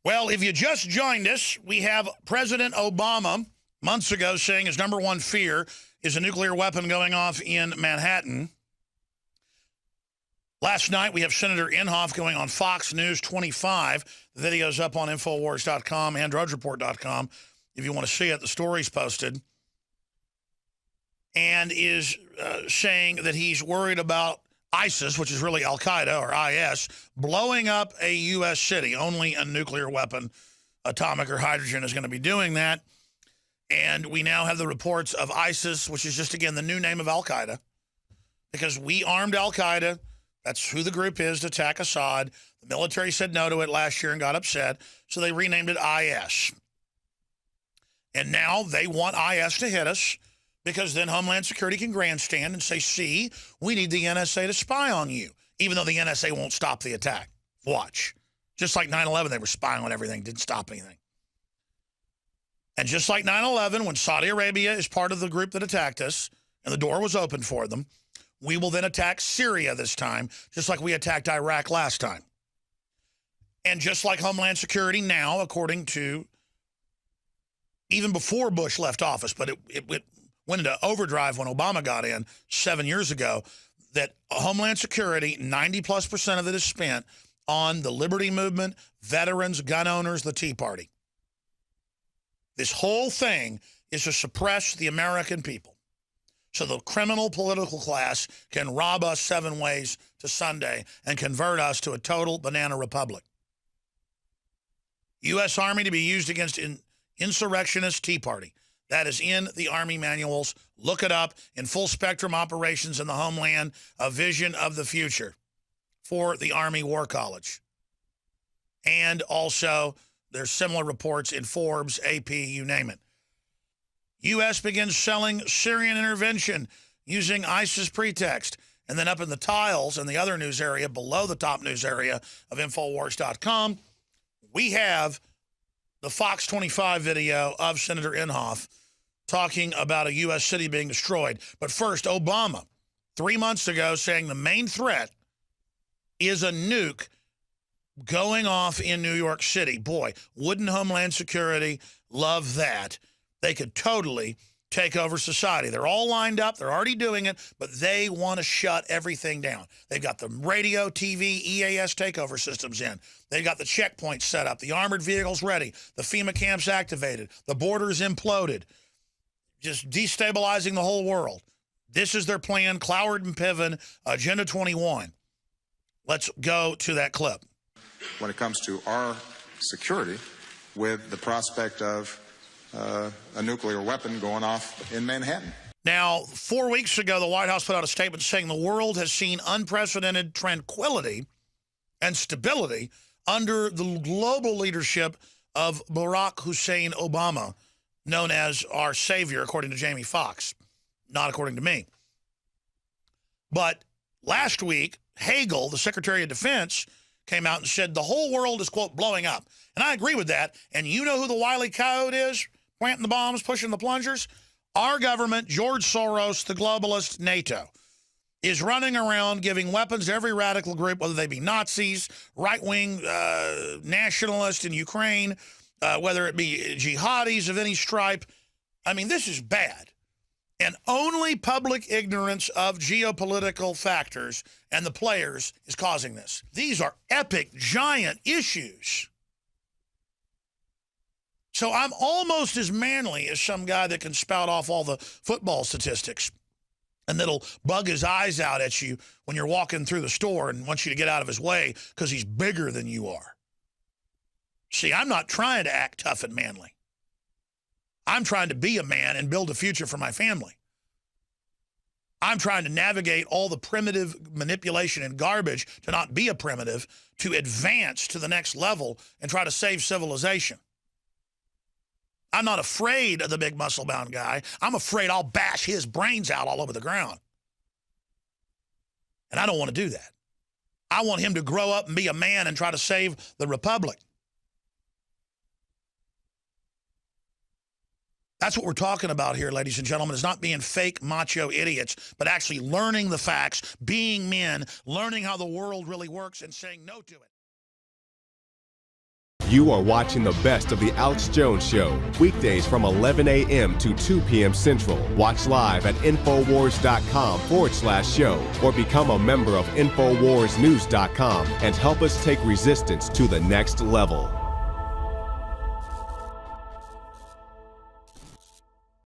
Well, if you just joined us, we have President Obama months ago saying his number one fear is a nuclear weapon going off in Manhattan. Last night, we have Senator Inhofe going on Fox News 25. The video's up on Infowars.com and DrudgeReport.com if you want to see it. The story's posted. And is saying that he's worried about ISIS, which is really Al-Qaeda or IS, blowing up a U.S. city. Only a nuclear weapon, atomic or hydrogen, is going to be doing that. And we now have the reports of ISIS, which is just, again, the new name of Al-Qaeda, because we armed Al-Qaeda. That's who the group is to attack Assad. The military said no to it last year and got upset, so they renamed it IS. And now they want IS to hit us, because then Homeland Security can grandstand and say, see, we need the NSA to spy on you, even though the NSA won't stop the attack. Watch. Just like 9/11, they were spying on everything, didn't stop anything. And just like 9/11, when Saudi Arabia is part of the group that attacked us, and the door was open for them, we will then attack Syria this time, just like we attacked Iraq last time. And just like Homeland Security now, according to, even before Bush left office, but it went into overdrive when Obama got in 7 years ago, that Homeland Security, 90+% of it is spent on the liberty movement, veterans, gun owners, the Tea Party. This whole thing is to suppress the American people, so the criminal political class can rob us 7 ways to Sunday and convert us to a total banana republic. U.S. Army to be used against insurrectionist Tea Party. That is in the Army manuals. Look it up. In full spectrum operations in the homeland, a vision of the future for the Army War College. And also, there's similar reports in Forbes, AP, you name it. U.S. begins selling Syrian intervention using ISIS pretext. And then up in the tiles in the other news area, below the top news area of Infowars.com, we have the Fox 25 video of Senator Inhofe talking about a U.S. city being destroyed. But first, Obama, 3 months ago, saying the main threat is a nuke going off in New York City. Boy, wouldn't Homeland Security love that? They could totally take over society. They're all lined up. They're already doing it, but they want to shut everything down. They've got the radio, TV, EAS takeover systems in. They've got the checkpoints set up, the armored vehicles ready, the FEMA camps activated, the borders imploded, just destabilizing the whole world. This is their plan, Cloward and Piven, Agenda 21. Let's go to that clip. When it comes to our security, with the prospect of a nuclear weapon going off in Manhattan. Now, 4 weeks ago, the White House put out a statement saying the world has seen unprecedented tranquility and stability under the global leadership of Barack Hussein Obama, known as our savior, according to Jamie Foxx, not according to me. But last week, Hagel, the Secretary of Defense, came out and said the whole world is, quote, blowing up. And I agree with that. And you know who the Wile E. Coyote is? Planting the bombs, pushing the plungers? Our government, George Soros, the globalist, NATO, is running around giving weapons to every radical group, whether they be Nazis, right-wing nationalists in Ukraine, whether it be jihadis of any stripe. I mean, this is bad. And only public ignorance of geopolitical factors and the players is causing this. These are epic, giant issues. So I'm almost as manly as some guy that can spout off all the football statistics and that'll bug his eyes out at you when you're walking through the store and wants you to get out of his way because he's bigger than you are. See, I'm not trying to act tough and manly. I'm trying to be a man and build a future for my family. I'm trying to navigate all the primitive manipulation and garbage to not be a primitive, to advance to the next level and try to save civilization. I'm not afraid of the big muscle-bound guy. I'm afraid I'll bash his brains out all over the ground. And I don't want to do that. I want him to grow up and be a man and try to save the republic. That's what we're talking about here, ladies and gentlemen. It's not being fake macho idiots, but actually learning the facts, being men, learning how the world really works, and saying no to it. You are watching the best of The Alex Jones Show, weekdays from 11 a.m. to 2 p.m. Central. Watch live at Infowars.com/show or become a member of InfoWarsNews.com and help us take resistance to the next level.